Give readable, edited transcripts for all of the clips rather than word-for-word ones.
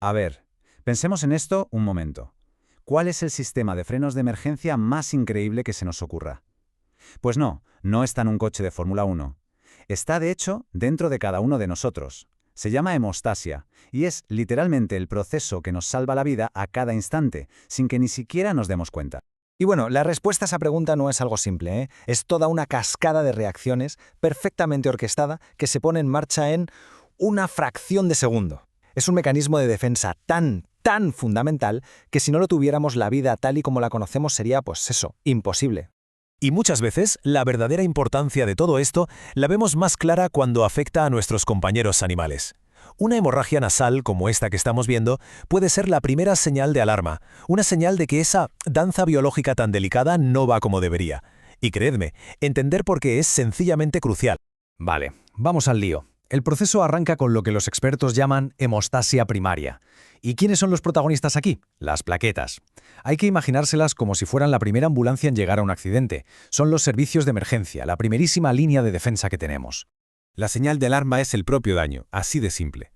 A ver, pensemos en esto un momento. ¿Cuál es el sistema de frenos de emergencia más increíble que se nos ocurra? Pues no está en un coche de Fórmula 1. Está, de hecho, dentro de cada uno de nosotros. Se llama hemostasia, y es literalmente el proceso que nos salva la vida a cada instante, sin que ni siquiera nos demos cuenta. Y bueno, la respuesta a esa pregunta no es algo simple, ¿eh? Es toda una cascada de reacciones perfectamente orquestada que se pone en marcha en una fracción de segundo. Es un mecanismo de defensa tan fundamental que si no lo tuviéramos la vida tal y como la conocemos sería, pues eso, imposible. Y muchas veces, la verdadera importancia de todo esto la vemos más clara cuando afecta a nuestros compañeros animales. Una hemorragia nasal, como esta que estamos viendo, puede ser la primera señal de alarma, una señal de que esa danza biológica tan delicada no va como debería. Y creedme, entender por qué es sencillamente crucial. Vale, vamos al lío. El proceso arranca con lo que los expertos llaman hemostasia primaria. ¿Y quiénes son los protagonistas aquí? Las plaquetas. Hay que imaginárselas como si fueran la primera ambulancia en llegar a un accidente. Son los servicios de emergencia, la primerísima línea de defensa que tenemos. La señal de alarma es el propio daño, así de simple.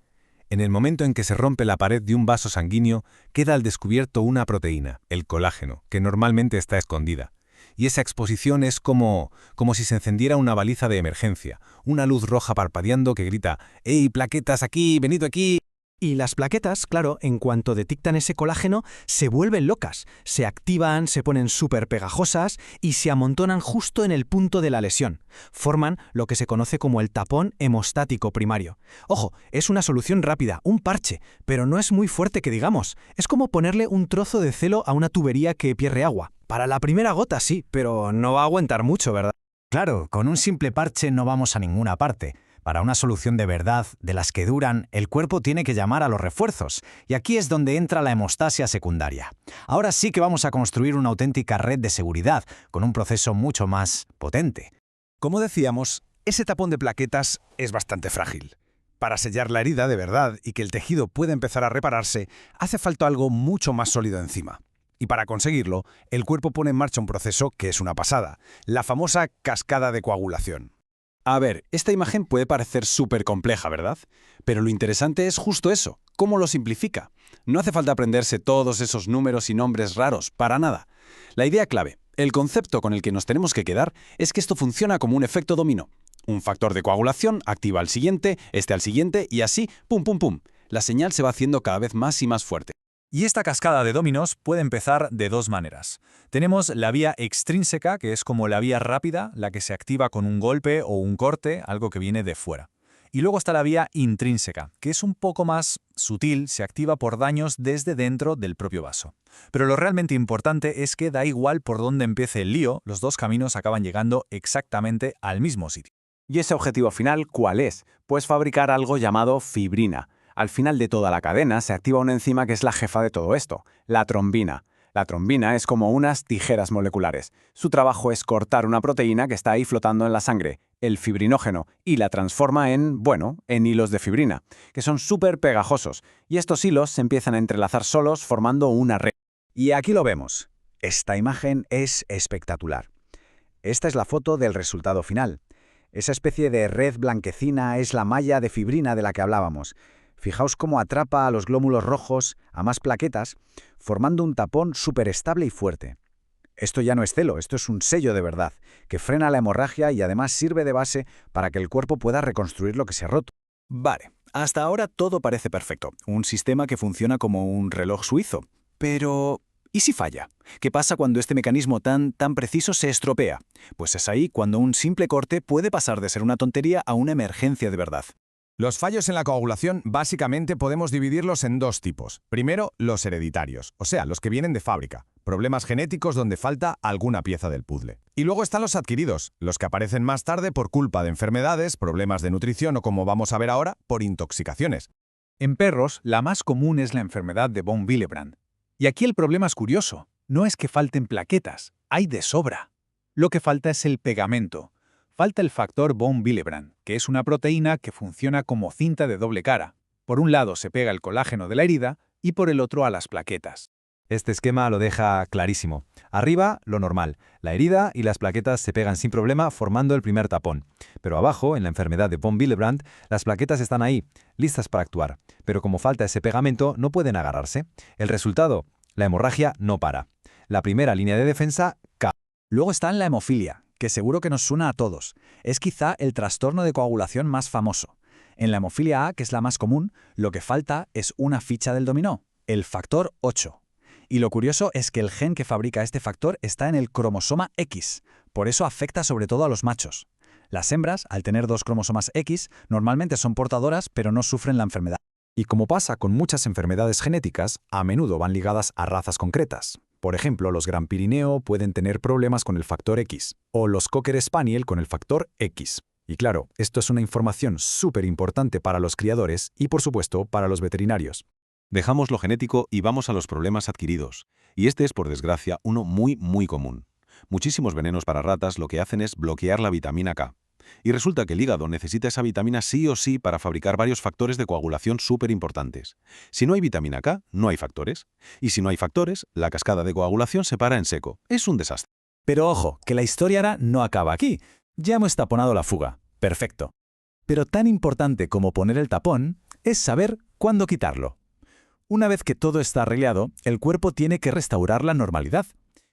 En el momento en que se rompe la pared de un vaso sanguíneo, queda al descubierto una proteína, el colágeno, que normalmente está escondida. Y esa exposición es como si se encendiera una baliza de emergencia, una luz roja parpadeando que grita «¡Ey, plaquetas aquí! ¡Venid aquí!». Y las plaquetas, claro, en cuanto detectan ese colágeno, se vuelven locas, se activan, se ponen súper pegajosas y se amontonan justo en el punto de la lesión. Forman lo que se conoce como el tapón hemostático primario. Ojo, es una solución rápida, un parche, pero no es muy fuerte que digamos. Es como ponerle un trozo de celo a una tubería que pierde agua. Para la primera gota sí, pero no va a aguantar mucho, ¿verdad? Claro, con un simple parche no vamos a ninguna parte. Para una solución de verdad, de las que duran, el cuerpo tiene que llamar a los refuerzos, y aquí es donde entra la hemostasia secundaria. Ahora sí que vamos a construir una auténtica red de seguridad, con un proceso mucho más potente. Como decíamos, ese tapón de plaquetas es bastante frágil. Para sellar la herida de verdad y que el tejido pueda empezar a repararse, hace falta algo mucho más sólido encima. Y para conseguirlo, el cuerpo pone en marcha un proceso que es una pasada, la famosa cascada de coagulación. A ver, esta imagen puede parecer súper compleja, ¿verdad? Pero lo interesante es justo eso, cómo lo simplifica. No hace falta aprenderse todos esos números y nombres raros, para nada. La idea clave, el concepto con el que nos tenemos que quedar, es que esto funciona como un efecto dominó. Un factor de coagulación activa al siguiente, este al siguiente, y así, pum, pum, pum. La señal se va haciendo cada vez más y más fuerte. Y esta cascada de dominos puede empezar de dos maneras. Tenemos la vía extrínseca, que es como la vía rápida, la que se activa con un golpe o un corte, algo que viene de fuera. Y luego está la vía intrínseca, que es un poco más sutil, se activa por daños desde dentro del propio vaso. Pero lo realmente importante es que da igual por dónde empiece el lío, los dos caminos acaban llegando exactamente al mismo sitio. ¿Y ese objetivo final cuál es? Pues fabricar algo llamado fibrina. Al final de toda la cadena se activa una enzima que es la jefa de todo esto, la trombina. La trombina es como unas tijeras moleculares. Su trabajo es cortar una proteína que está ahí flotando en la sangre, el fibrinógeno, y la transforma en hilos de fibrina, que son súper pegajosos. Y estos hilos se empiezan a entrelazar solos formando una red. Y aquí lo vemos. Esta imagen es espectacular. Esta es la foto del resultado final. Esa especie de red blanquecina es la malla de fibrina de la que hablábamos. Fijaos cómo atrapa a los glóbulos rojos, a más plaquetas, formando un tapón súper estable y fuerte. Esto ya no es celo, esto es un sello de verdad, que frena la hemorragia y además sirve de base para que el cuerpo pueda reconstruir lo que se ha roto. Vale, hasta ahora todo parece perfecto, un sistema que funciona como un reloj suizo. Pero, ¿y si falla? ¿Qué pasa cuando este mecanismo tan preciso se estropea? Pues es ahí cuando un simple corte puede pasar de ser una tontería a una emergencia de verdad. Los fallos en la coagulación básicamente podemos dividirlos en dos tipos. Primero, los hereditarios, o sea, los que vienen de fábrica. Problemas genéticos donde falta alguna pieza del puzzle. Y luego están los adquiridos, los que aparecen más tarde por culpa de enfermedades, problemas de nutrición o, como vamos a ver ahora, por intoxicaciones. En perros, la más común es la enfermedad de von Willebrand. Y aquí el problema es curioso. No es que falten plaquetas, hay de sobra. Lo que falta es el pegamento. Falta el factor von Willebrand, que es una proteína que funciona como cinta de doble cara. Por un lado se pega el colágeno de la herida y por el otro a las plaquetas. Este esquema lo deja clarísimo. Arriba, lo normal. La herida y las plaquetas se pegan sin problema formando el primer tapón. Pero abajo, en la enfermedad de von Willebrand, las plaquetas están ahí, listas para actuar. Pero como falta ese pegamento, no pueden agarrarse. El resultado, la hemorragia no para. La primera línea de defensa cae. Luego está la hemofilia, que seguro que nos suena a todos. Es quizá el trastorno de coagulación más famoso. En la hemofilia A, que es la más común, lo que falta es una ficha del dominó, el factor 8. Y lo curioso es que el gen que fabrica este factor está en el cromosoma X, por eso afecta sobre todo a los machos. Las hembras, al tener 2 cromosomas X, normalmente son portadoras pero no sufren la enfermedad. Y como pasa con muchas enfermedades genéticas, a menudo van ligadas a razas concretas. Por ejemplo, los Gran Pirineo pueden tener problemas con el factor X, o los Cocker Spaniel con el factor X. Y claro, esto es una información súper importante para los criadores y, por supuesto, para los veterinarios. Dejamos lo genético y vamos a los problemas adquiridos. Y este es, por desgracia, uno muy común. Muchísimos venenos para ratas lo que hacen es bloquear la vitamina K. Y resulta que el hígado necesita esa vitamina sí o sí para fabricar varios factores de coagulación súper importantes. Si no hay vitamina K, no hay factores. Y si no hay factores, la cascada de coagulación se para en seco. Es un desastre. Pero ojo, que la historia ahora no acaba aquí. Ya hemos taponado la fuga. Perfecto. Pero tan importante como poner el tapón es saber cuándo quitarlo. Una vez que todo está arreglado, el cuerpo tiene que restaurar la normalidad.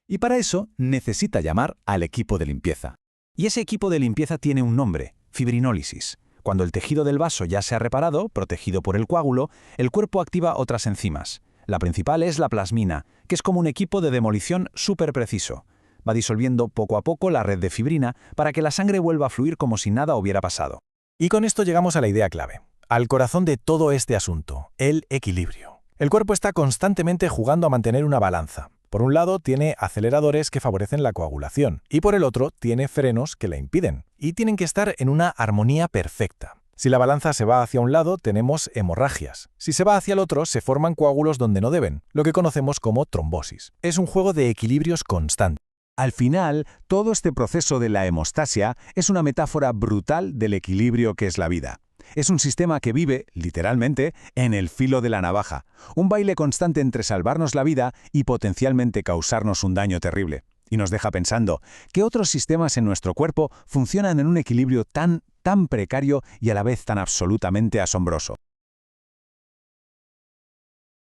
Y para eso necesita llamar al equipo de limpieza. Y ese equipo de limpieza tiene un nombre, fibrinólisis. Cuando el tejido del vaso ya se ha reparado, protegido por el coágulo, el cuerpo activa otras enzimas. La principal es la plasmina, que es como un equipo de demolición súper preciso. Va disolviendo poco a poco la red de fibrina para que la sangre vuelva a fluir como si nada hubiera pasado. Y con esto llegamos a la idea clave, al corazón de todo este asunto, el equilibrio. El cuerpo está constantemente jugando a mantener una balanza. Por un lado, tiene aceleradores que favorecen la coagulación, y por el otro, tiene frenos que la impiden, y tienen que estar en una armonía perfecta. Si la balanza se va hacia un lado, tenemos hemorragias. Si se va hacia el otro, se forman coágulos donde no deben, lo que conocemos como trombosis. Es un juego de equilibrios constante. Al final, todo este proceso de la hemostasia es una metáfora brutal del equilibrio que es la vida. Es un sistema que vive, literalmente, en el filo de la navaja. Un baile constante entre salvarnos la vida y potencialmente causarnos un daño terrible. Y nos deja pensando, ¿qué otros sistemas en nuestro cuerpo funcionan en un equilibrio tan precario y a la vez tan absolutamente asombroso?